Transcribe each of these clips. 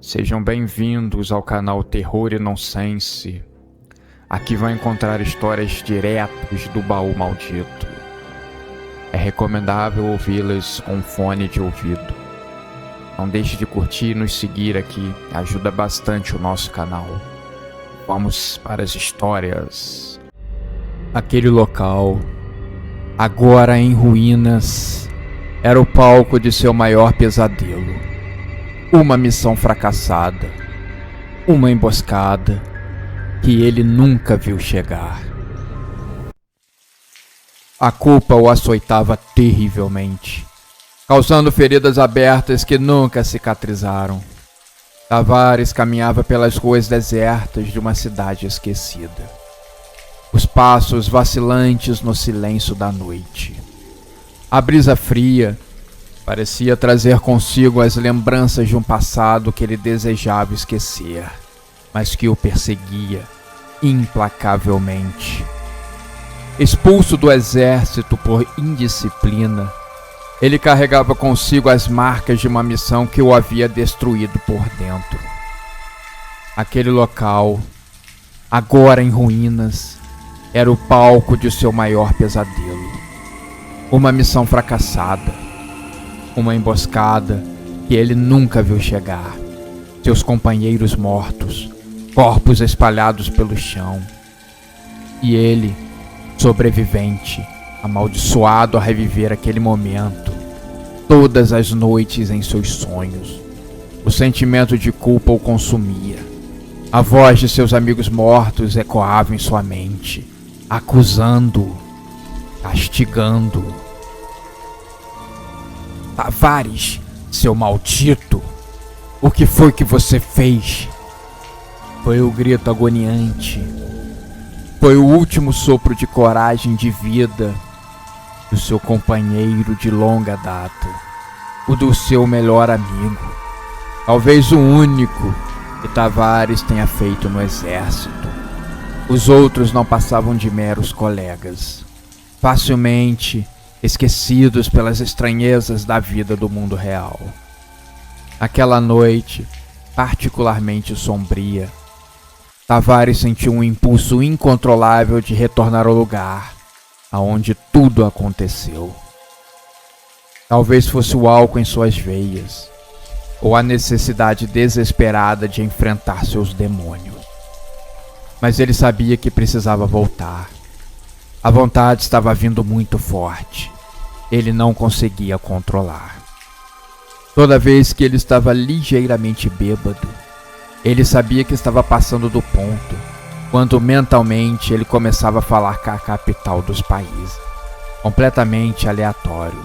Sejam bem-vindos ao canal Terror e Nonsense. Aqui vai encontrar histórias diretas do baú maldito. É recomendável ouvi-las com fone de ouvido. Não deixe de curtir e nos seguir aqui, ajuda bastante o nosso canal. Vamos para as histórias. Aquele local, agora em ruínas, era o palco de seu maior pesadelo. Uma missão fracassada, uma emboscada que ele nunca viu chegar. A culpa o açoitava terrivelmente, causando feridas abertas que nunca cicatrizaram. Tavares caminhava pelas ruas desertas de uma cidade esquecida, os passos vacilantes no silêncio da noite. A brisa fria parecia trazer consigo as lembranças de um passado que ele desejava esquecer, mas que o perseguia implacavelmente. Expulso do exército por indisciplina, ele carregava consigo as marcas de uma missão que o havia destruído por dentro. Aquele local, agora em ruínas, era o palco de seu maior pesadelo. Uma missão fracassada, uma emboscada que ele nunca viu chegar. Seus companheiros mortos, corpos espalhados pelo chão. E ele, sobrevivente, amaldiçoado a reviver aquele momento, todas as noites em seus sonhos. O sentimento de culpa o consumia. A voz de seus amigos mortos ecoava em sua mente, acusando-o, castigando-o. Tavares, seu maldito, o que foi que você fez? Foi o grito agoniante. Foi o último sopro de coragem de vida do seu companheiro de longa data, o do seu melhor amigo, talvez o único que Tavares tenha feito no exército. Os outros não passavam de meros colegas, facilmente esquecidos pelas estranhezas da vida do mundo real. Aquela noite, particularmente sombria, Tavares sentiu um impulso incontrolável de retornar ao lugar aonde tudo aconteceu. Talvez fosse o álcool em suas veias, ou a necessidade desesperada de enfrentar seus demônios. Mas ele sabia que precisava voltar. A vontade estava vindo muito forte. Ele não conseguia controlar. Toda vez que ele estava ligeiramente bêbado, ele sabia que estava passando do ponto, quando mentalmente ele começava a falar com a capital dos países, completamente aleatório.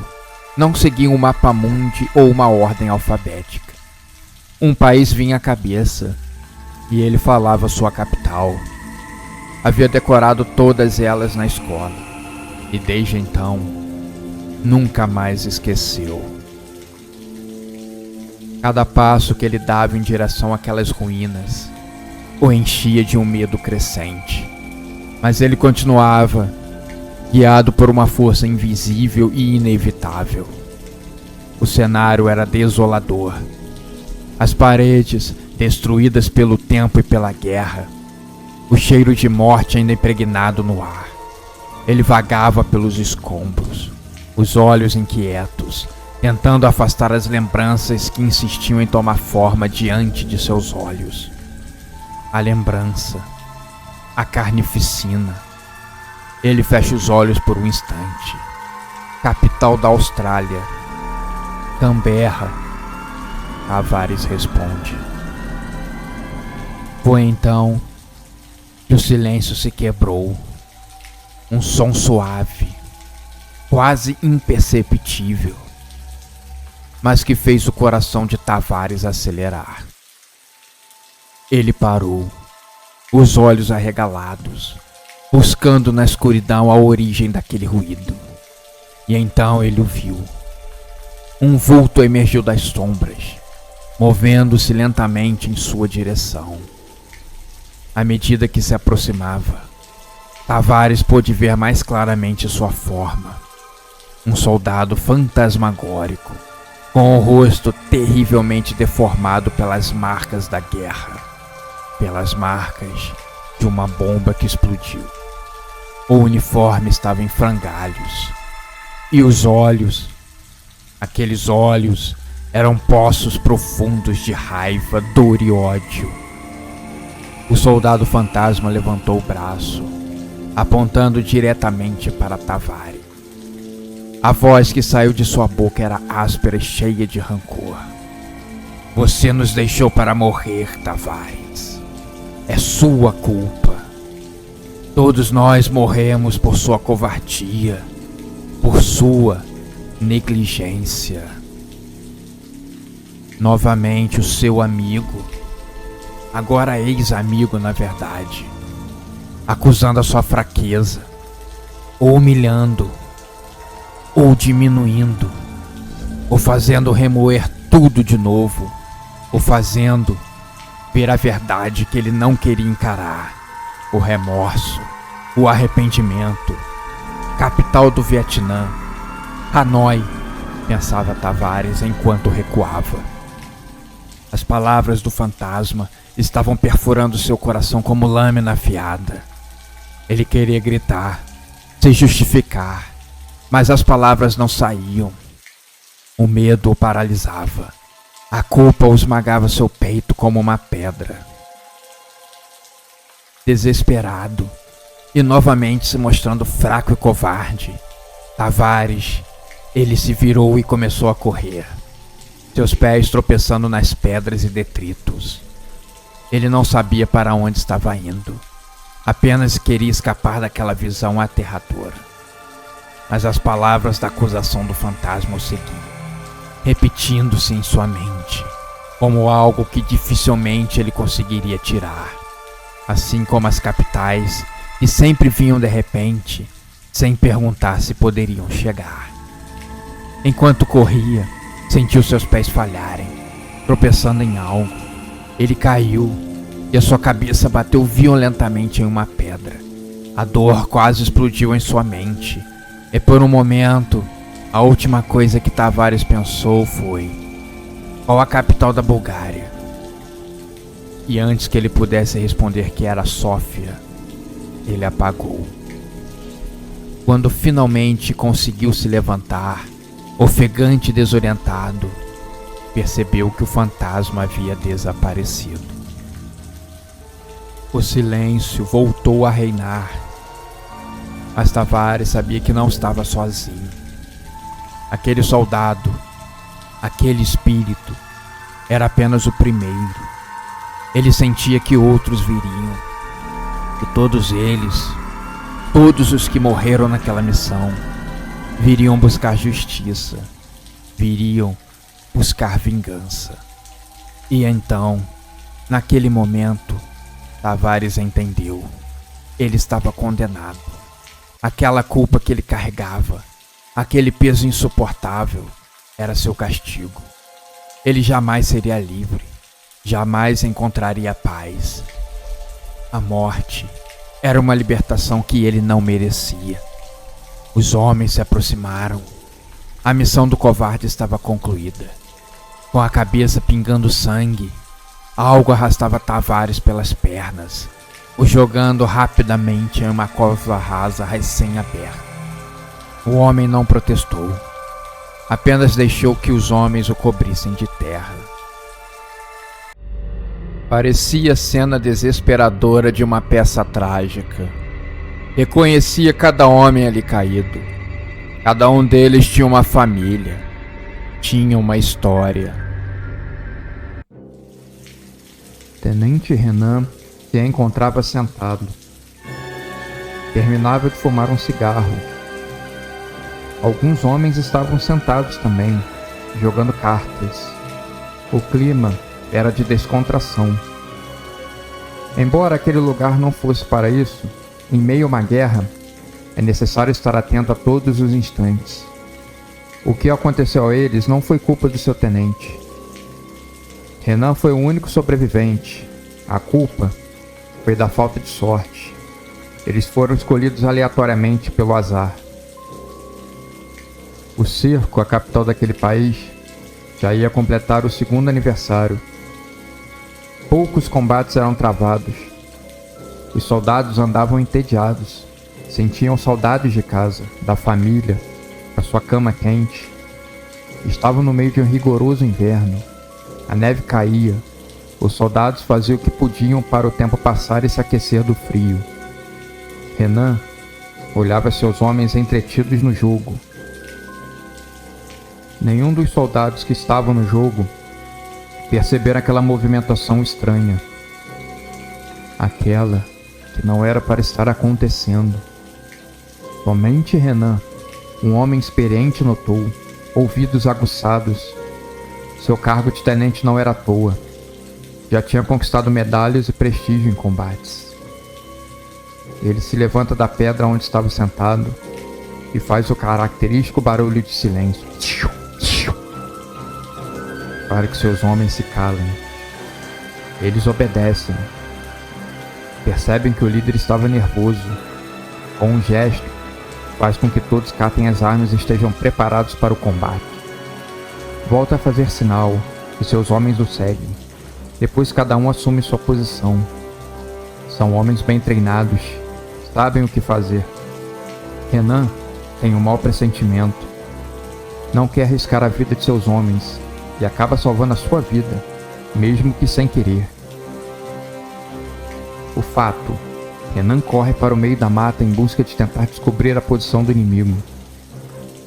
Não seguia um mapa mundi ou uma ordem alfabética. Um país vinha à cabeça e ele falava sua capital. Havia decorado todas elas na escola e desde então nunca mais esqueceu. Cada passo que ele dava em direção àquelas ruínas o enchia de um medo crescente, mas ele continuava, guiado por uma força invisível e inevitável. O cenário era desolador. As paredes, destruídas pelo tempo e pela guerra, o cheiro de morte ainda impregnado no ar. Ele vagava pelos escombros, os olhos inquietos, tentando afastar as lembranças que insistiam em tomar forma diante de seus olhos. A lembrança, a carnificina. Ele fecha os olhos por um instante. Capital da Austrália, Canberra. Tavares responde. Foi então que o silêncio se quebrou. Um som suave, quase imperceptível, mas que fez o coração de Tavares acelerar. Ele parou, os olhos arregalados, buscando na escuridão a origem daquele ruído. E então ele o viu. Um vulto emergiu das sombras, movendo-se lentamente em sua direção. À medida que se aproximava, Tavares pôde ver mais claramente sua forma. Um soldado fantasmagórico, com o rosto terrivelmente deformado pelas marcas da guerra, pelas marcas de uma bomba que explodiu. O uniforme estava em frangalhos, e os olhos, aqueles olhos, eram poços profundos de raiva, dor e ódio. O soldado fantasma levantou o braço, apontando diretamente para Tavares. A voz que saiu de sua boca era áspera e cheia de rancor. Você nos deixou para morrer, Tavares. É sua culpa. Todos nós morremos por sua covardia, por sua negligência. Novamente o seu amigo, agora ex-amigo na verdade, acusando a sua fraqueza, ou humilhando, ou diminuindo, ou fazendo remoer tudo de novo, ou fazendo ver a verdade que ele não queria encarar, o remorso, o arrependimento. Capital do Vietnã, Hanoi, pensava Tavares enquanto recuava. As palavras do fantasma estavam perfurando seu coração como lâmina afiada. Ele queria gritar, se justificar, mas as palavras não saíam. O medo o paralisava. A culpa o esmagava seu peito como uma pedra. Desesperado, e novamente se mostrando fraco e covarde, Tavares, ele se virou e começou a correr, seus pés tropeçando nas pedras e detritos. Ele não sabia para onde estava indo, apenas queria escapar daquela visão aterradora. Mas as palavras da acusação do fantasma o seguiam, repetindo-se em sua mente, como algo que dificilmente ele conseguiria tirar, assim como as capitais que sempre vinham de repente, sem perguntar se poderiam chegar. Enquanto corria, sentiu seus pés falharem, tropeçando em algo. Ele caiu e a sua cabeça bateu violentamente em uma pedra. A dor quase explodiu em sua mente, e por um momento, a última coisa que Tavares pensou foi: qual a capital da Bulgária? E antes que ele pudesse responder que era Sófia, ele apagou. Quando finalmente conseguiu se levantar, ofegante e desorientado, percebeu que o fantasma havia desaparecido. O silêncio voltou a reinar, mas Tavares sabia que não estava sozinho. Aquele soldado, aquele espírito, era apenas o primeiro. Ele sentia que outros viriam, e todos eles, todos os que morreram naquela missão, viriam buscar justiça, viriam buscar vingança. E então, naquele momento, Tavares entendeu. Ele estava condenado. Aquela culpa que ele carregava, aquele peso insuportável, era seu castigo. Ele jamais seria livre, jamais encontraria paz. A morte era uma libertação que ele não merecia. Os homens se aproximaram. A missão do covarde estava concluída. Com a cabeça pingando sangue, algo arrastava Tavares pelas pernas, o jogando rapidamente em uma cova rasa recém-aberta. O homem não protestou, apenas deixou que os homens o cobrissem de terra. Parecia a cena desesperadora de uma peça trágica. Reconhecia cada homem ali caído. Cada um deles tinha uma família, tinha uma história. Tenente Renan se encontrava sentado. Terminava de fumar um cigarro. Alguns homens estavam sentados também, jogando cartas. O clima era de descontração. Embora aquele lugar não fosse para isso, em meio a uma guerra, é necessário estar atento a todos os instantes. O que aconteceu a eles não foi culpa do seu tenente. Renan foi o único sobrevivente. A culpa foi da falta de sorte. Eles foram escolhidos aleatoriamente pelo azar. O cerco, a capital daquele país, Já ia completar o segundo aniversário. Poucos combates eram travados. Os soldados andavam entediados. Sentiam saudades de casa, da família, da sua cama quente. Estavam no meio de um rigoroso inverno. A neve caía. Os soldados faziam o que podiam para o tempo passar e se aquecer do frio. Renan olhava seus homens entretidos no jogo. Nenhum dos soldados que estavam no jogo perceberam aquela movimentação estranha. Aquela que não era para estar acontecendo. Somente Renan, um homem experiente, notou, ouvidos aguçados. Seu cargo de tenente não era à toa. Já tinha conquistado medalhas e prestígio em combates. Ele se levanta da pedra onde estava sentado e faz o característico barulho de silêncio, para que seus homens se calem. Eles obedecem. Percebem que o líder estava nervoso. Com um gesto, faz com que todos catem as armas e estejam preparados para o combate. Volta a fazer sinal e seus homens o seguem. Depois cada um assume sua posição. São homens bem treinados, sabem o que fazer. Renan tem um mau pressentimento. Não quer arriscar a vida de seus homens e acaba salvando a sua vida, mesmo que sem querer. O fato: Renan corre para o meio da mata em busca de tentar descobrir a posição do inimigo.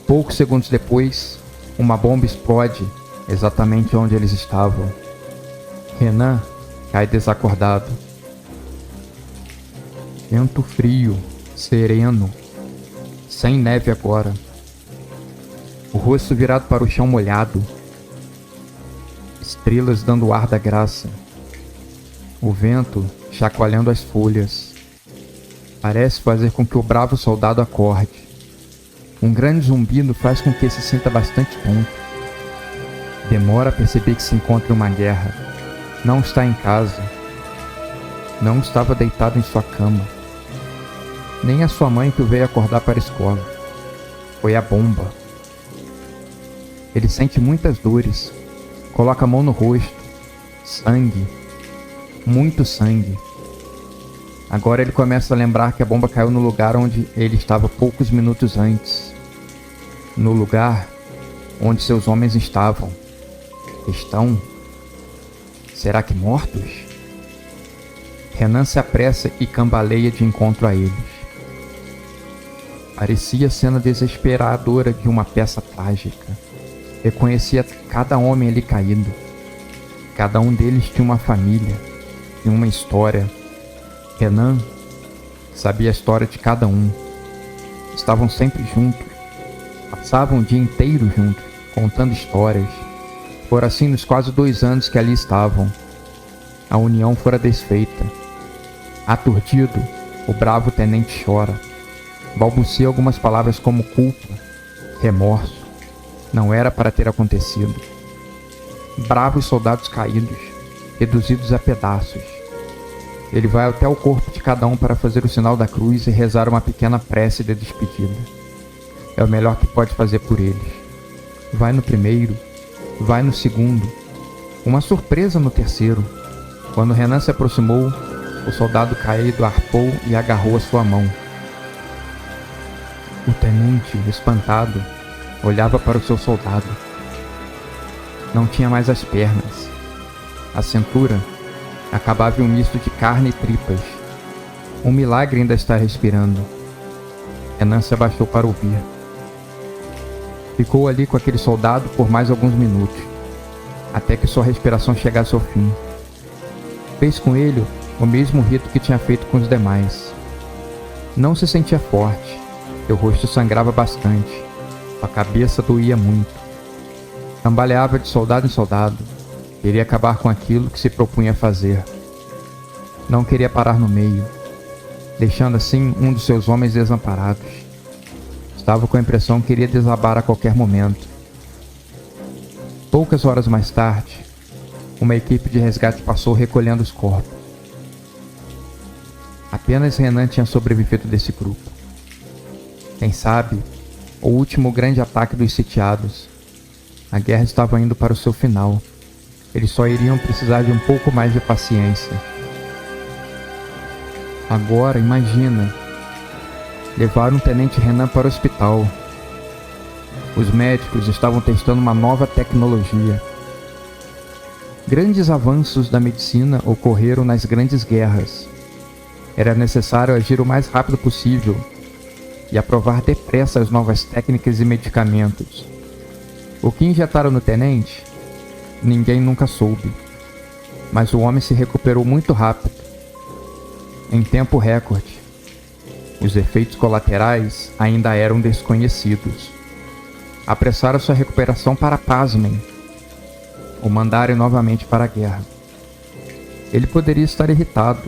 Poucos segundos depois, uma bomba explode exatamente onde eles estavam. Renan cai desacordado. Vento frio, sereno, sem neve agora. O rosto virado para o chão molhado. Estrelas dando o ar da graça. O vento chacoalhando as folhas. Parece fazer com que o bravo soldado acorde. Um grande zumbido faz com que ele se sinta bastante tonto. Demora a perceber que se encontra em uma guerra. Não está em casa. Não estava deitado em sua cama. Nem a sua mãe que o veio acordar para a escola. Foi a bomba. Ele sente muitas dores. Coloca a mão no rosto. Sangue. Muito sangue. Agora ele começa a lembrar que a bomba caiu no lugar onde ele estava poucos minutos antes. No lugar onde seus homens estavam. Estão? Será que mortos? Renan se apressa e cambaleia de encontro a eles. Parecia a cena desesperadora de uma peça trágica. Reconhecia cada homem ali caído. Cada um deles tinha uma família, tinha uma história. Renan sabia a história de cada um. Estavam sempre juntos. Passavam o dia inteiro juntos, contando histórias. Fora assim nos quase 2 anos que ali estavam. A união fora desfeita. Aturdido, o bravo tenente chora. Balbucia algumas palavras como culpa, remorso. Não era para ter acontecido. Bravos soldados caídos, reduzidos a pedaços. Ele vai até o corpo de cada um para fazer o sinal da cruz e rezar uma pequena prece de despedida. É o melhor que pode fazer por eles. Vai no primeiro, vai no segundo. Uma surpresa no terceiro. Quando Renan se aproximou, o soldado caído arpou e agarrou a sua mão. O tenente, espantado, olhava para o seu soldado. Não tinha mais as pernas. A cintura acabava em um misto de carne e tripas. Um milagre ainda estar respirando. Renan se abaixou para ouvir. Ficou ali com aquele soldado por mais alguns minutos, até que sua respiração chegasse ao fim. Fez com ele o mesmo rito que tinha feito com os demais. Não se sentia forte, seu rosto sangrava bastante, sua cabeça doía muito. Cambaleava de soldado em soldado, queria acabar com aquilo que se propunha fazer. Não queria parar no meio, deixando assim um dos seus homens desamparados. Estava com a impressão que iria desabar a qualquer momento. Poucas horas mais tarde, uma equipe de resgate passou recolhendo os corpos. Apenas Renan tinha sobrevivido desse grupo. Quem sabe, o último grande ataque dos sitiados. A guerra estava indo para o seu final. Eles só iriam precisar de um pouco mais de paciência. Agora, imagina. Levaram o Tenente Renan para o hospital. Os médicos estavam testando uma nova tecnologia. Grandes avanços da medicina ocorreram nas grandes guerras. Era necessário agir o mais rápido possível e aprovar depressa as novas técnicas e medicamentos. O que injetaram no tenente? Ninguém nunca soube. Mas o homem se recuperou muito rápido, em tempo recorde. Os efeitos colaterais ainda eram desconhecidos. Apressaram sua recuperação para, pasmem, o mandarem novamente para a guerra. Ele poderia estar irritado,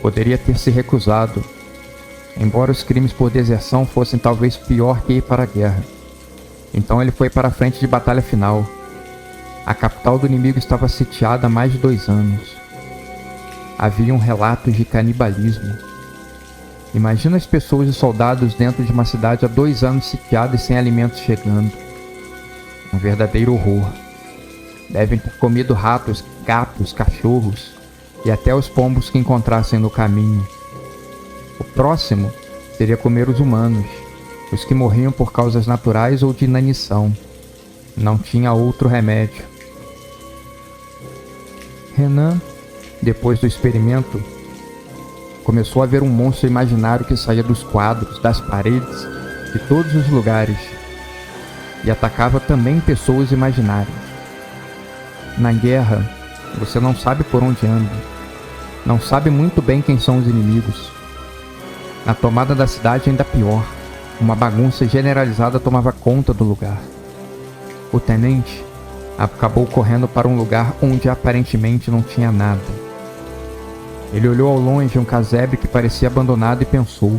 poderia ter se recusado, embora os crimes por deserção fossem talvez pior que ir para a guerra. Então ele foi para a frente de batalha final. A capital do inimigo estava sitiada há mais de 2 anos. Haviam relatos de canibalismo. Imagina as pessoas e soldados dentro de uma cidade há 2 anos sitiada e sem alimentos chegando. Um verdadeiro horror. Devem ter comido ratos, gatos, cachorros e até os pombos que encontrassem no caminho. O próximo seria comer os humanos, os que morriam por causas naturais ou de inanição. Não tinha outro remédio. Renan, depois do experimento, começou a ver um monstro imaginário que saía dos quadros, das paredes, de todos os lugares, e atacava também pessoas imaginárias. Na guerra, você não sabe por onde anda, não sabe muito bem quem são os inimigos. Na tomada da cidade ainda pior, uma bagunça generalizada tomava conta do lugar. O tenente acabou correndo para um lugar onde aparentemente não tinha nada. Ele olhou ao longe um casebre que parecia abandonado e pensou: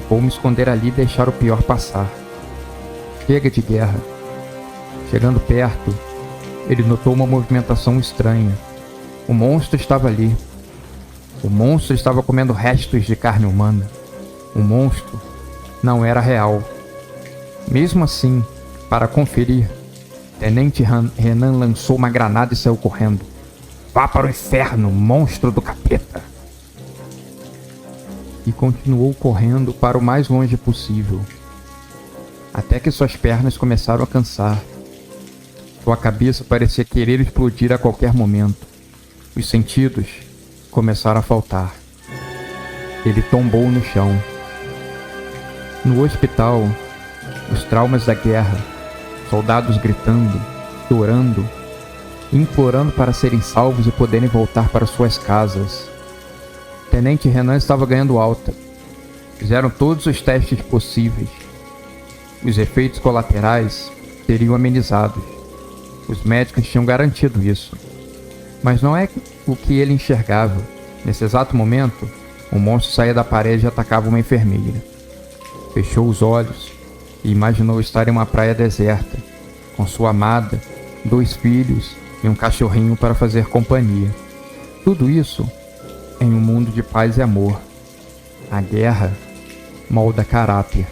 vou me esconder ali e deixar o pior passar. Chega de guerra. Chegando perto, ele notou uma movimentação estranha. O monstro estava ali. O monstro estava comendo restos de carne humana. O monstro não era real. Mesmo assim, para conferir, Tenente Renan lançou uma granada e saiu correndo. Vá para o inferno, monstro do capeta! E continuou correndo para o mais longe possível, até que suas pernas começaram a cansar. Sua cabeça parecia querer explodir a qualquer momento. Os sentidos começaram a faltar. Ele tombou no chão. No hospital, os traumas da guerra, soldados gritando, chorando, implorando para serem salvos e poderem voltar para suas casas. Tenente Renan estava ganhando alta. Fizeram todos os testes possíveis. Os efeitos colaterais seriam amenizados. Os médicos tinham garantido isso. Mas não é o que ele enxergava. Nesse exato momento, um monstro saía da parede e atacava uma enfermeira. Fechou os olhos e imaginou estar em uma praia deserta, com sua amada, 2 filhos e um cachorrinho para fazer companhia. Tudo isso em um mundo de paz e amor. A guerra molda caráter.